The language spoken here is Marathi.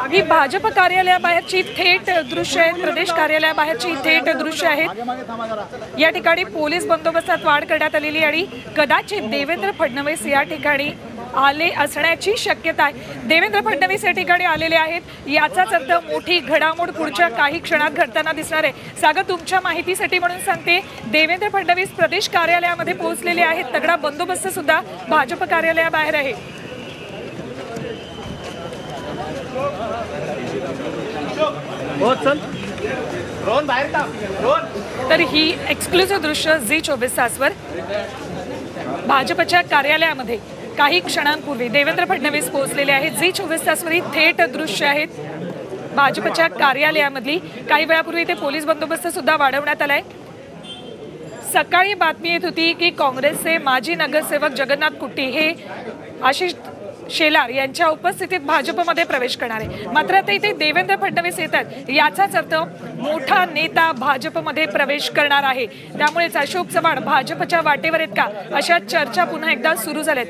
ही भाजप कार्यालयाबाहेरची थेट दृश्य आहेत, प्रदेश कार्यालयाबाहेरची थेट दृश्य आहेत। या ठिकाणी पोलीस बंदोबस्तात वाढ करण्यात आलेली आणि कदाचित देवेंद्र फडणवीस या ठिकाणी आले असण्याची शक्यता आहे। देवेंद्र फडणवीस या ठिकाणी आलेले आहेत, याचाच अर्थ मोठी घडामोड पुढच्या काही क्षणात घडताना दिसणार आहे। सागर, तुमच्या माहितीसाठी म्हणून सांगते, देवेंद्र फडणवीस प्रदेश कार्यालयामध्ये पोहोचलेले आहेत। तगडा बंदोबस्त सुद्धा भाजप कार्यालयाबाहेर आहे। तर ही एक्सक्लुसिव्ह दृश्य झी24 तासवर भाजपच्या कार्यालयामध्ये काही क्षणांपूर्वी देवेंद्र फडणवीस पोहोचलेले आहेत। झी24 तासवर ही थेट दृश्य आहेत भाजपच्या कार्यालयामधली। काही वेळापूर्वी इथे पोलीस बंदोबस्त सुद्धा वाढवण्यात आलाय। सकाळी बातमी येत होती की काँग्रेसचे माजी नगरसेवक जगन्नाथ कुट्टी हे आशिष शेलार यांच्या उपस्थितीत भाजपमध्ये प्रवेश करणार आहे। मात्र आता इथे देवेंद्र फडणवीस येतात, याचाच अर्थ मोठा नेता भाजपमध्ये प्रवेश करणार आहे। त्यामुळेच अशोक चव्हाण भाजपच्या वाटेवर आहेत का, अशा चर्चा पुन्हा एकदा सुरू झाल्यात।